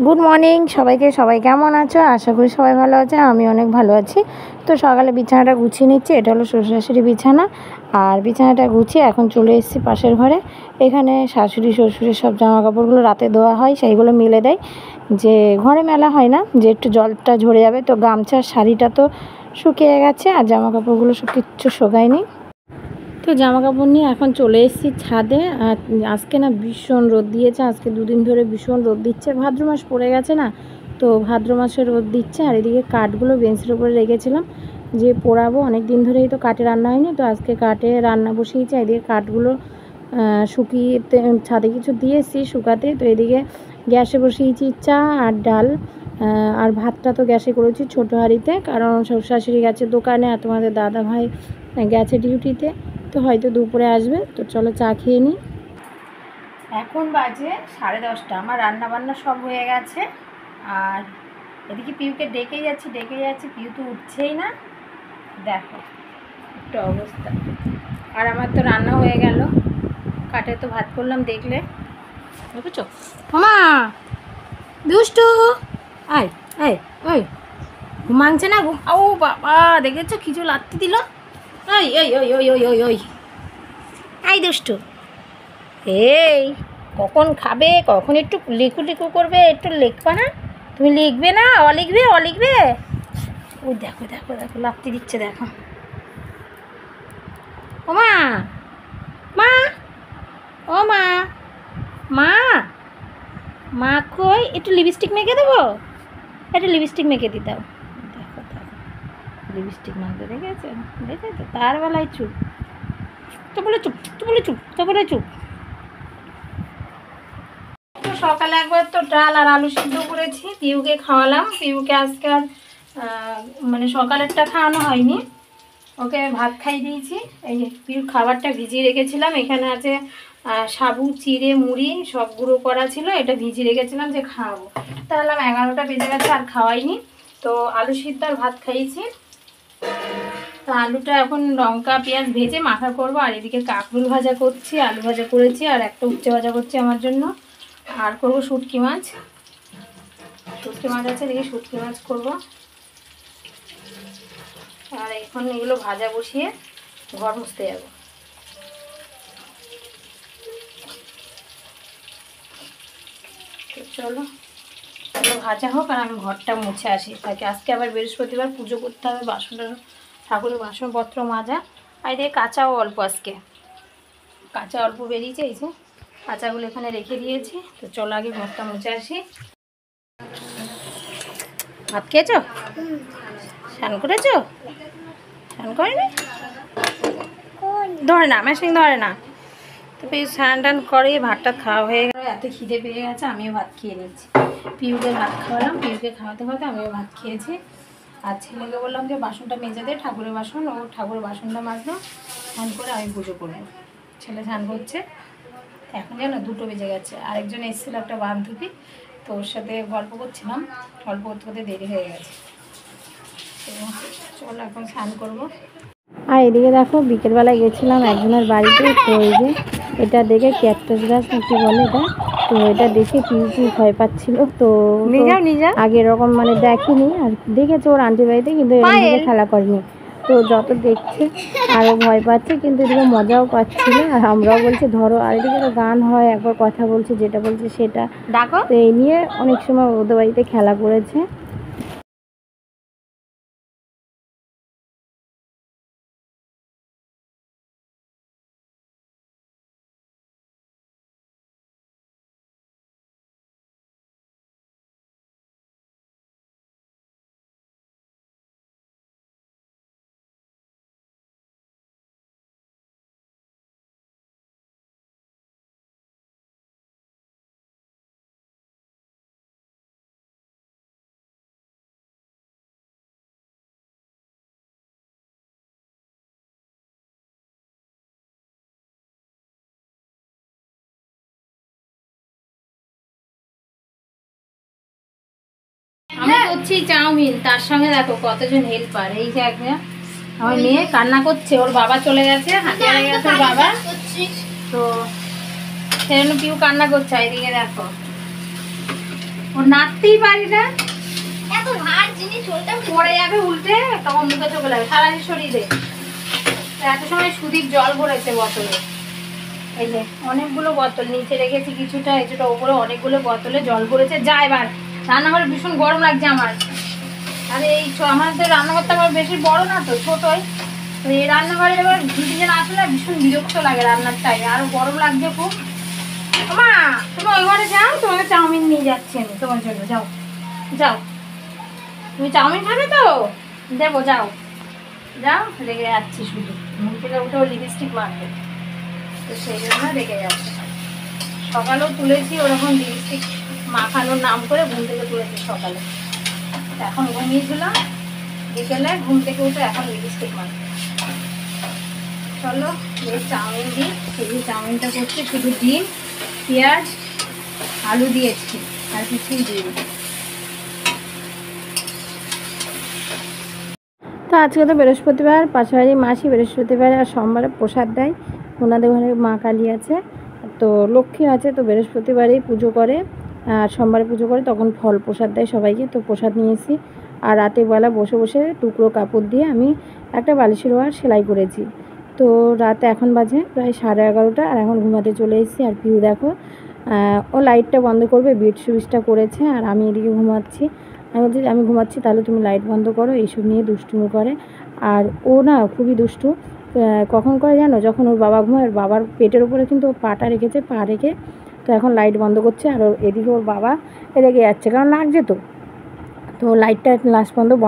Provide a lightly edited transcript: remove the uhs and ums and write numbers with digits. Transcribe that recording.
Good morning সবাইকে। সবাই কেমন আছো? আশা করি সবাই ভালো আছে, আমি অনেক ভালো আছি। তো সকালে বিছানাটা গুছিয়ে নিচ্ছি। এটা হলো শ্বশুর শাশুড়ি বিছানা, আর বিছানাটা গুছিয়ে এখন চলে এসেছি পাশের ঘরে। এখানে শাশুড়ি শ্বশুরের সব জামা কাপড়গুলো রাতে ধোয়া হয়, সেইগুলো মেলে দেয়। যে ঘরে মেলা হয় না, যে একটু জলটা ঝরে যাবে। তো গামছার শাড়িটা তো শুকিয়ে গেছে, আর জামা কাপড়গুলো কিচ্ছু শোকায়নি। তো জামা কাপড় নিয়ে এখন চলে এসেছি ছাদে। আর আজকে না ভীষণ রোদ দিয়েছে, আজকে দুদিন ধরে ভীষণ রোদ দিচ্ছে। ভাদ্র মাস পড়ে গেছে না, তো ভাদ্র মাসে রোদ দিচ্ছে। আর এদিকে কাঠগুলো বেঞ্চের উপরে রেখেছিলাম যে পোড়াবো, অনেক দিন ধরেই তো কাঠে রান্না হয়নি, তো আজকে কাঠে রান্না বসিয়েছি। এদিকে কাঠগুলো শুকিয়ে ছাদে কিছু দিয়েছি শুকাতে। তো এদিকে গ্যাসে বসিয়েছি চা আর ডাল, আর ভাতটা তো গ্যাসে করেছি ছোটো হাঁড়িতে, কারণ সব শাশুড়ি গেছে দোকানে, আর তোমাদের দাদা ভাই গেছে ডিউটিতে, তো হয়তো দুপুরে আসবে। তো চলো চা খেয়ে নিই। এখন বাজে 10:30। আমার রান্না বান্না সব হয়ে গেছে। আর এদিকে পিউকে ডেকে যাচ্ছি, পিউ তো উঠছেই না। দেখো একটু অবস্থা। আর আমার তো রান্না হয়ে গেল, কাঠে তো ভাত করলাম, দেখলে বুঝেছো। মামা দুষ্টু, আয় আয় ওই ঘুমাচ্ছে না, ও বাবা দেখেছো কিছু লাত্তি দিল। ওই ওই ওই ওই ওই ওই ওই আই দুষ্টু, এই কখন খাবে, কখন একটু লিখু করবে, একটু লিখবা না? তুমি লিখবে না? অলিখবে অলিখবে। ওই দেখো দেখো দেখো লাত্তি দিচ্ছে, দেখো। ও মা, মা, ও মা, মা, মা কই? একটু লিপস্টিক মেখে দেবো, একটু লিপস্টিক মেখে দিতে দাও। দেখো দেখো লিপস্টিক মাখতে দেখেছো, দেখেছো? তার বেলায় চুপ, তো বলে চুপ, তো বলে চুপ, তো বলে চুপ। তো সকালে একবার তো ডাল আর আলু সিদ্ধ করেছি, পিউকে খাওয়ালাম। পিউকে আজকে আর মানে সকালেরটা খাওয়ানো হয়নি, ওকে ভাত খাইয়ে দিয়েছি। এই যে পিউর খাবারটা ভিজিয়ে রেখেছিলাম, এখানে আছে সাবু, চিড়ে, মুড়ি সব গুঁড়ো করা ছিল, এটা ভিজিয়ে রেখেছিলাম যে খাওয়াবো। তাহলে 11টা বেজে গেছে, আর খাওয়াইনি। তো আলু সিদ্ধ আর ভাত খাইয়েছি। তো আলুটা এখন লঙ্কা পেঁয়াজ ভেজে মাখা করবো। আর এদিকে কাঁকরোল ভাজা করছি, আলু ভাজা করেছি, আর একটা উচ্ছে ভাজা করছি আমার জন্য। আর করবো শুটকি মাছ, শুটকি মাছ আছে, এদিকে শুটকি মাছ করবো। আর এখন এগুলো ভাজা বসিয়ে ঘর মুছতে যাবো। তো চলো এগুলো ভাজা হোক, আর আমি ঘরটা মুছে আসি। তাকে আজকে আবার বৃহস্পতিবার, পুজো করতে হবে, ঠাকুরের বাসনপত্র মাজা। আর এদিকে কাঁচাও অল্প, আজকে কাঁচা অল্প বেরিয়েছে, এই যে কাঁচাগুলো এখানে রেখে দিয়েছি। তো চলো আগে ঘরটা মুছে আসি। ভাত খেয়েছো? স্নান করেছো? স্নান করেনি? ধরে না, মেশিন ধরে না। তো পিউ স্নান টান করে ভাতটা খাওয়া হয়ে গেল। এত খিদে পেয়ে গেছে, আমিও ভাত খেয়ে নিচ্ছি। পিউকে ভাত খাওয়ালাম, পিউকে খাওয়াতে খাওয়াতে আমিও ভাত খেয়েছি। আর ছেলেকে বললাম যে বাসনটা মেজে দে, ঠাকুরের বাসন, ও ঠাকুরের বাসনটা মাজলো, স্নান করে আমি পুজো করবো। ছেলে স্নান করছে। এখন যেন 2টো বেজে গেছে। আরেকজন এসেছিলো, একটা বান্ধবী, তো ওর সাথে গল্প করছিলাম, গল্প করতে করতে দেরি হয়ে গেছে। তো চলো এখন স্নান করবো। আর এদিকে দেখো বিকেলবেলায় গেছিলাম একজনের বাড়িতে, তো এই যে এটা দেখে ক্যাকটাস গাছ নাকি বলে এটা, তো এটা দেখে পিউ ভয় পাচ্ছিল। তো আগে এরকম মানে দেখিনি, আর দেখেছে ওর আন্টি বাড়িতে, কিন্তু এরকম দিকে খেলা করেনি। তো যত দেখছে আরও ভয় পাচ্ছে, কিন্তু এদিকে মজাও পাচ্ছিল। আর আমরাও বলছি ধরো, আর এদিকে তো গান হয়, একবার কথা বলছে, যেটা বলছে সেটা ডাকো। তো এই নিয়ে অনেক সময় ওদের বাড়িতে খেলা করেছে। আমি করছি চাউমিন, তার সঙ্গে দেখো কতজন হেল্পার। এই যে একটা আমার মেয়ে কান্না করছে, ওর বাবা চলে গেছে, হাতিয়ারে গেছে ওর বাবা, তো সেজন্য পিউ কান্না করছে। এইদিকে দেখো ও ও নাড়তেই পারি না, এত ভার জিনিস পড়ে যাবে উল্টে, তখন মুখে চোখে লাগবে। সারাদিন সরিয়ে দে। এত সময় সুদীপ জল ভরেছে বোতলে, এই যে অনেকগুলো বোতল নিচে রেখেছি, কিছুটা কিছুটা ওপরে অনেকগুলো বোতলে জল ভরেছে। যা এবার, রান্নাঘরে ভীষণ গরম লাগছে আমার। আরে এই আমাদের রান্নাঘরটা আমার বেশি বড় না তো, ছোটই। তো এই রান্নাঘরে এবার দুজন আসলে ভীষণ বিরক্ত লাগে রান্নারটাই, আরো গরম লাগছে খুব। মা তুমি ওই ঘরে যাও, তোমাকে চাউমিন নিয়ে যাচ্ছি আমি তোমার জন্য। যাও যাও, তুমি চাউমিন খাবে তো, দেবো, যাও যাও। রেগে যাচ্ছি শুধু, ঘুম থেকে উঠেও লিপস্টিক মারবে, তো সেই জন্য রেগে যাচ্ছে। সকালেও তুলেছি ওরকম লিপস্টিক মাখানোর নাম করে, ঘুম থেকে তুলেছি সকালে। এখন ঘুমিয়েছিলাম, বিকেলে ঘুম থেকে উঠে এখন লিপস্টিক মারবে। চলো এই চাউমিন দিই। সেই চাউমিনটা করছি শুধু ডিম, পেঁয়াজ, আলু দিয়েছি, আর কিছুই দিই। তো আজকে তো বৃহস্পতিবার, পাশাপাশি মাসি বৃহস্পতিবার আর সোমবারে প্রসাদ দেয়। ওনাদের ঘরে মা কালী আছে, তো লক্ষ্মী আছে, তো বৃহস্পতিবারেই পুজো করে আর সোমবারে পুজো করে, তখন ফল প্রসাদ দেয় সবাইকে। তো প্রসাদ নিয়েছি, আর রাতের বেলা বসে বসে টুকরো কাপড় দিয়ে আমি একটা বালিশের ওয়ার সেলাই করেছি। তো রাতে এখন বাজে প্রায় 11:30, আর এখন ঘুমাতে চলে এসেছি। আর পিউ দেখো, ও লাইটটা বন্ধ করবে, বেড সুইচটা করেছে, আর আমি এদিকে ঘুমাচ্ছি। আমি বলছি আমি ঘুমাচ্ছি, তাহলে তুমি লাইট বন্ধ করো, এইসব নিয়ে দুষ্টুমি করে। আর ও না খুবই দুষ্টু। কখন করে জানো, যখন ওর বাবা ঘুমায়, ওর বাবার পেটের উপরে কিন্তু ও পাটা রেখেছে, পা রেখে তো এখন লাইট বন্ধ করছে। আর এদিকে ওর বাবা রেগে যাচ্ছে, কারণ লাগছে তো, তো লাইটটা লাস্ট বন্ধ করে